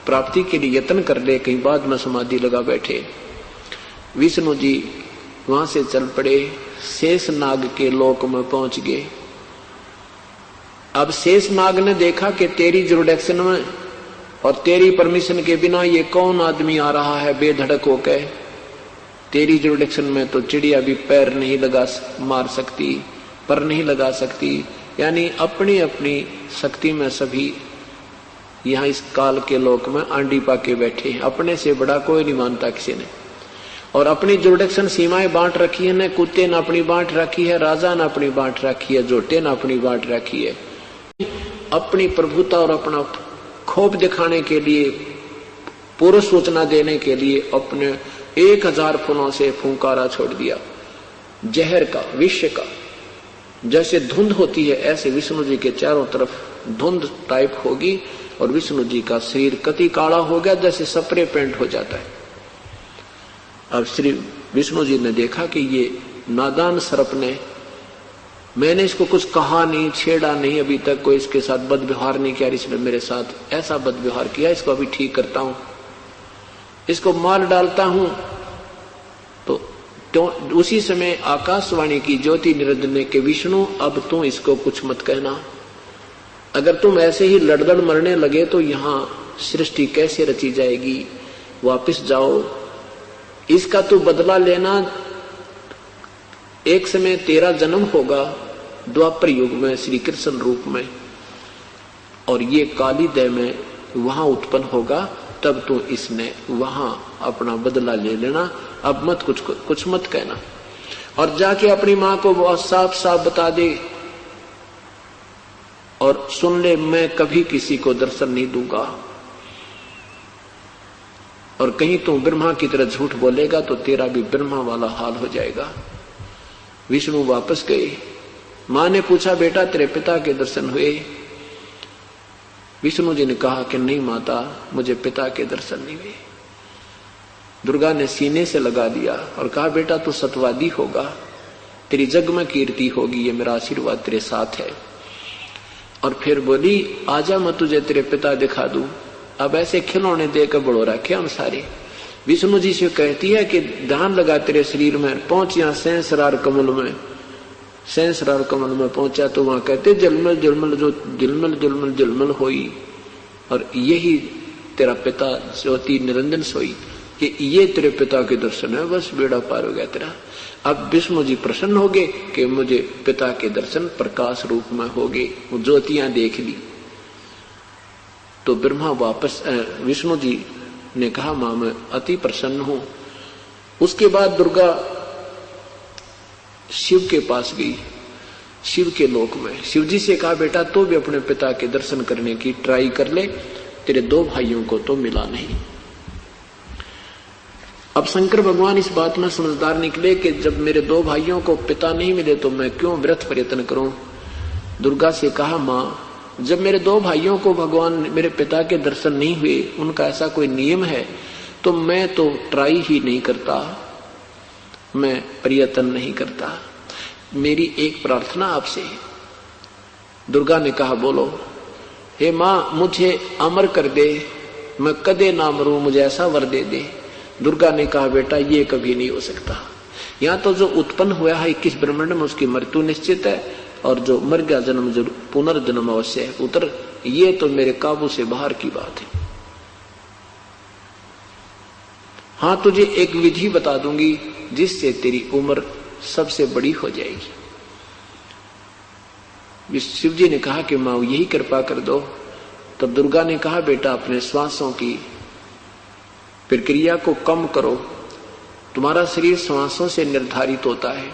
प्राप्ति के लिए यत्न कर ले, कहीं बाद में समाधि लगा बैठे। विष्णु जी वहां से चल पड़े, शेष नाग के लोक में पहुंच गए। अब शेष नाग ने देखा कि तेरी जुरिडिक्शन में और तेरी परमिशन के बिना ये कौन आदमी आ रहा है बेधड़क होकर। तेरी जुरिडिक्शन में तो चिड़िया भी पैर नहीं लगा मार सकती, पर नहीं लगा सकती, यानी अपनी अपनी शक्ति में सभी यहाँ इस काल के लोक में आंडी पाके बैठे हैं। अपने से बड़ा कोई नहीं मानता किसी ने, और अपनी जुरिडिक्शन सीमाएं बांट रखी है। न कुत्ते ने अपनी बांट रखी है, राजा ने अपनी बांट रखी है, जोटे ने अपनी बांट रखी है। अपनी प्रभुता और अपना खोप दिखाने के लिए, पूर्व सूचना देने के लिए अपने 1000 फूलों से फुंकारा छोड़ दिया। जहर का, विष का, जैसे धुंध होती है ऐसे विष्णु जी के चारों तरफ धुंध टाइप होगी और विष्णु जी का शरीर कति काला हो गया, जैसे स्प्रे पेंट हो जाता है। अब श्री विष्णु जी ने देखा कि ये नादान सर्प ने, मैंने इसको कुछ कहा नहीं, छेड़ा नहीं, अभी तक कोई इसके साथ बदव्यवहार नहीं किया, इसने मेरे साथ ऐसा बदव्यवहार किया, इसको अभी ठीक करता हूं, इसको मार डालता हूं। तो उसी समय आकाशवाणी की ज्योति निरंजन ने कि विष्णु अब तुम इसको कुछ मत कहना, अगर तुम ऐसे ही लड़दड़ मरने लगे तो यहां सृष्टि कैसे रची जाएगी, वापस जाओ, इसका तो बदला लेना। एक समय तेरा जन्म होगा द्वापर युग में श्री कृष्ण रूप में, और ये काली देह में वहां उत्पन्न होगा, तब तो इसने वहां अपना बदला ले लेना, अब मत कुछ मत कहना। और जाके अपनी मां को बहुत साफ साफ बता दे और सुन ले, मैं कभी किसी को दर्शन नहीं दूंगा, और कहीं तू ब्रह्मा की तरह झूठ बोलेगा तो तेरा भी ब्रह्मा वाला हाल हो जाएगा। विष्णु वापस गए। मां ने पूछा, बेटा तेरे पिता के दर्शन हुए? विष्णु जी ने कहा कि नहीं माता, मुझे पिता के दर्शन नहीं हुए। दुर्गा ने सीने से लगा दिया और कहा, बेटा तू सतवादी होगा, तेरी जग में कीर्ति होगी, ये मेरा आशीर्वाद तेरे साथ है। और फिर बोली, आजा मैं तुझे तेरे पिता दिखा दूं। अब ऐसे खिलौने देकर बड़ो रखे हम सारे। विष्णु जी से कहती है कि ध्यान लगा तेरे शरीर में, पहुंच यहाँ सहस्रार कमल में। सहस्रार कमल में पहुंचा तो वहां कहते जलमल जलमल जो दिलमल जलमल जलमल होई, और यही तेरा पिता ज्योति निरंजन सोई, कि ये तेरे पिता के दर्शन है, बस बेड़ा पार हो गया तेरा। अब विष्णु जी प्रसन्न हो गए कि मुझे पिता के दर्शन प्रकाश रूप में हो गए, वो ज्योतियां देख ली। तो ब्रह्मा वापस, विष्णु जी ने कहा, मां मैं अति प्रसन्न हूं। उसके बाद दुर्गा शिव के पास गई, शिव के लोक में। शिव जी से कहा, बेटा तो भी अपने पिता के दर्शन करने की ट्राई कर ले, तेरे 2 भाइयों को तो मिला नहीं। अब शंकर भगवान इस बात में समझदार निकले कि जब मेरे 2 भाइयों को पिता नहीं मिले तो मैं क्यों व्यर्थ प्रयत्न करूं। दुर्गा से कहा, मां जब मेरे 2 भाइयों को भगवान मेरे पिता के दर्शन नहीं हुए, उनका ऐसा कोई नियम है, तो मैं तो ट्राई ही नहीं करता, मैं प्रयत्न नहीं करता। मेरी एक प्रार्थना आपसे। दुर्गा ने कहा, बोलो। हे मां मुझे अमर कर दे, मैं कदे ना मरूं, मुझे ऐसा वर दे दे। दुर्गा ने कहा, बेटा ये कभी नहीं हो सकता। यहाँ तो जो उत्पन्न हुआ है 21 ब्रह्मांड में उसकी मृत्यु निश्चित है, और जो मर गया जन्म जरूर पुनर्जन्म अवश्य है। पुत्र ये तो मेरे काबू से बाहर की बात है। हाँ तुझे एक विधि बता दूंगी जिससे तेरी उम्र सबसे बड़ी हो जाएगी। शिव जी ने कहा कि मां यही कृपा कर दो। तब दुर्गा ने कहा, बेटा अपने श्वासों की प्रक्रिया को कम करो, तुम्हारा शरीर श्वासों से निर्धारित होता है,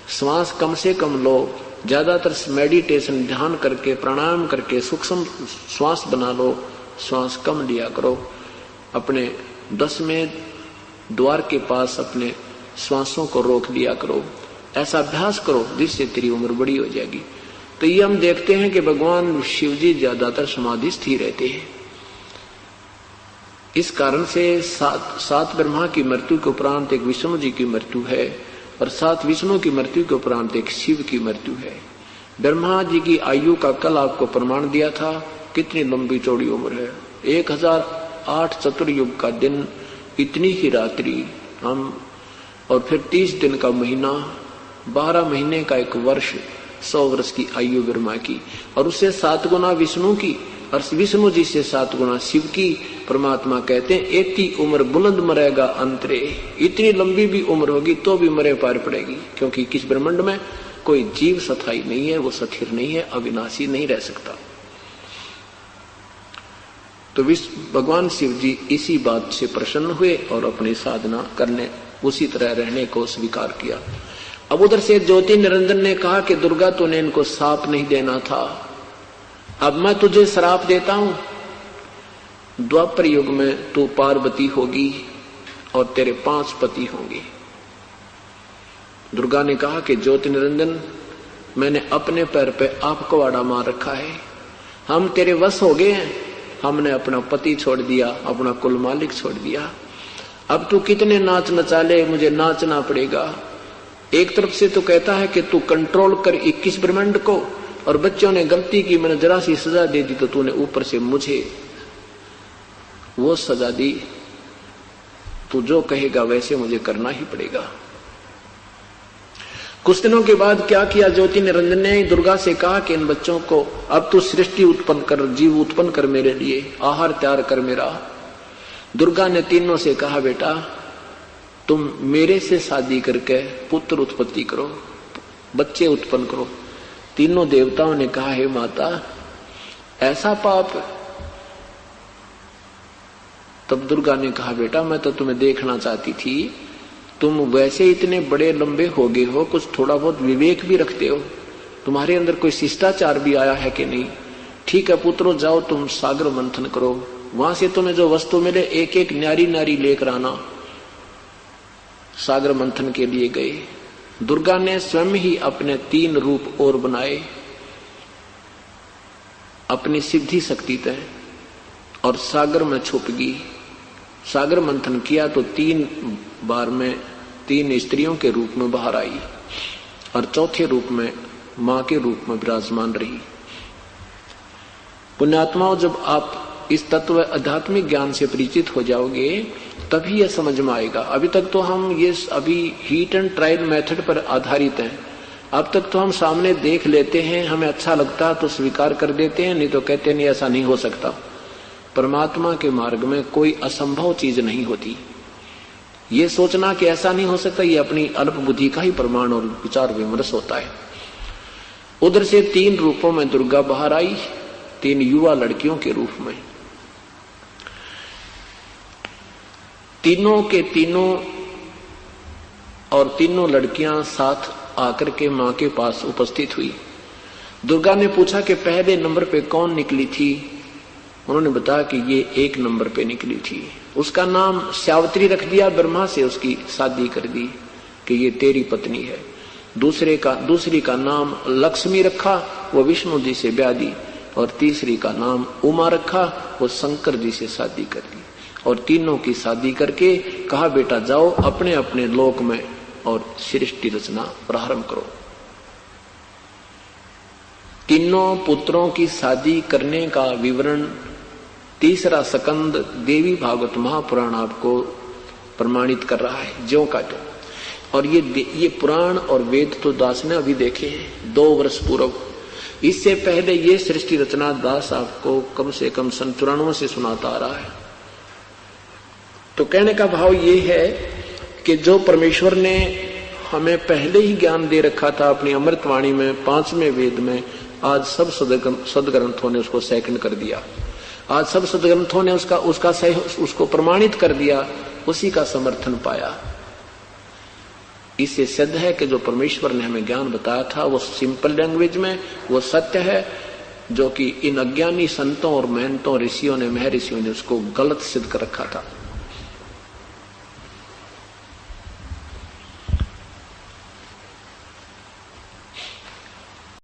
श्वास कम से कम लो, ज्यादातर मेडिटेशन ध्यान करके प्राणायाम करके सूक्ष्म श्वास बना लो, श्वास कम लिया करो, अपने 10वें द्वार के पास अपने श्वासों को रोक लिया करो, ऐसा अभ्यास करो जिससे तेरी उम्र बड़ी हो जाएगी। तो ये हम देखते हैं कि भगवान शिव जी ज्यादातर समाधिस्थ ही रहते हैं। इस कारण से 7 ब्रह्मा की मृत्यु के उपरांत एक विष्णु जी की मृत्यु है, और 7 विष्णु की मृत्यु के उपरांत एक शिव की मृत्यु है। ब्रह्मा जी की आयु का कल आपको प्रमाण दिया था, कितनी लंबी चौड़ी उम्र है, 8 चतुर्युग का दिन, इतनी ही रात्रि हम, और फिर 30 दिन का महीना, 12 महीने का एक वर्ष, 100 वर्ष की आयु ब्रह्मा की, और उससे 7 गुना विष्णु की, और विष्णु जी से 7 गुना शिव की। परमात्मा कहते हैं एती उम्र बुलंद मरेगा अंतरे, इतनी लंबी भी उम्र होगी तो भी मरे पार पड़ेगी, क्योंकि किस ब्रह्मांड में कोई जीव स्थायी नहीं है, वो स्थिर नहीं है, अविनाशी नहीं रह सकता। तो भगवान शिव जी इसी बात से प्रसन्न हुए और अपनी साधना करने, उसी तरह रहने को स्वीकार किया। अब उधर से ज्योति निरंजन ने कहा कि दुर्गा तूने इनको श्राप नहीं देना था, अब मैं तुझे श्राप देता हूं, द्वापर युग में तू पार्वती होगी और तेरे 5 पति होंगे। दुर्गा ने कहा कि ज्योति निरंजन, मैंने अपने पैर पे आपको आड़ा मार रखा है, हम तेरे वश हो गए हैं, हमने अपना पति छोड़ दिया, अपना कुल मालिक छोड़ दिया, अब तू कितने नाच नचा ले, मुझे नाचना पड़ेगा। एक तरफ से तो कहता है कि तू कंट्रोल कर 21 ब्रह्मांड को, और बच्चों ने गलती की, मैंने जरा सी सजा दे दी तो तूने ऊपर से मुझे वो सजा दी, तू जो कहेगा वैसे मुझे करना ही पड़ेगा। कुछ दिनों के बाद क्या किया, ज्योति निरंजन ने दुर्गा से कहा कि इन बच्चों को अब तू सृष्टि उत्पन्न कर, जीव उत्पन्न कर मेरे लिए, आहार तैयार कर मेरा। दुर्गा ने तीनों से कहा बेटा तुम मेरे से शादी करके पुत्र उत्पत्ति करो, बच्चे उत्पन्न करो। तीनों देवताओं ने कहा हे माता ऐसा पाप। तब दुर्गा ने कहा बेटा मैं तो तुम्हें देखना चाहती थी, तुम वैसे इतने बड़े लंबे हो गए हो, कुछ थोड़ा बहुत विवेक भी रखते हो, तुम्हारे अंदर कोई शिष्टाचार भी आया है कि नहीं। ठीक है पुत्रो जाओ तुम सागर मंथन करो, वहां से तुम्हें जो वस्तु मिले एक एक न्यारी नारी लेकर आना। सागर मंथन के लिए गए। दुर्गा ने स्वयं ही अपने 3 रूप और बनाए, अपनी सिद्धि शक्ति तय, और सागर में छुप गई। सागर मंथन किया तो 3 बार में 3 स्त्रियों के रूप में बाहर आई, और चौथे रूप में मां के रूप में विराजमान रही। पुण्यात्माओं जब आप इस तत्व आध्यात्मिक ज्ञान से परिचित हो जाओगे तभी यह समझ में आएगा। अभी तक तो हम ये अभी हीट एंड ट्रायल मेथड पर आधारित हैं। अब तक तो हम सामने देख लेते हैं, हमें अच्छा लगता तो स्वीकार कर देते हैं, नहीं तो कहते नहीं ऐसा नहीं हो सकता। परमात्मा के मार्ग में कोई असंभव चीज नहीं होती। ये सोचना कि ऐसा नहीं हो सकता, ये अपनी अल्प बुद्धि का ही प्रमाण और विचार विमर्श होता है। उधर से 3 रूपों में दुर्गा बाहर आई, 3 युवा लड़कियों के रूप में। तीनों के तीनों और तीनों लड़कियां साथ आकर के मां के पास उपस्थित हुई। दुर्गा ने पूछा कि पहले नंबर पे कौन निकली थी। उन्होंने बताया कि ये 1 नंबर पे निकली थी। उसका नाम सावित्री रख दिया, ब्रह्मा से उसकी शादी कर दी कि ये तेरी पत्नी है। दूसरी का नाम लक्ष्मी रखा, वो विष्णु जी से ब्याह दी, और तीसरी का नाम उमा रखा, वो शंकर जी से शादी कर दी। और तीनों की शादी करके कहा बेटा जाओ अपने अपने लोक में और सृष्टि रचना प्रारंभ करो। तीनों पुत्रों की शादी करने का विवरण 3रा स्कंद देवी भागवत महापुराण आपको प्रमाणित कर रहा है, ज्यों का त्यों। और ये पुराण और वेद तो दास ने अभी देखे हैं 2 वर्ष पूर्व। इससे पहले ये सृष्टि रचना दास आपको कम से कम सन 94 से सुनाता आ रहा है। तो कहने का भाव ये है कि जो परमेश्वर ने हमें पहले ही ज्ञान दे रखा था अपनी अमृतवाणी में 5वें वेद में, आज सब सदग्रंथों ने उसको सेकंड कर दिया। आज सब सदग्रंथों ने उसको प्रमाणित कर दिया, उसी का समर्थन पाया। इससे सिद्ध है कि जो परमेश्वर ने हमें ज्ञान बताया था वो सिंपल लैंग्वेज में वो सत्य है, जो कि इन अज्ञानी संतों और महंतों ऋषियों ने महर्षियों ने उसको गलत सिद्ध कर रखा था।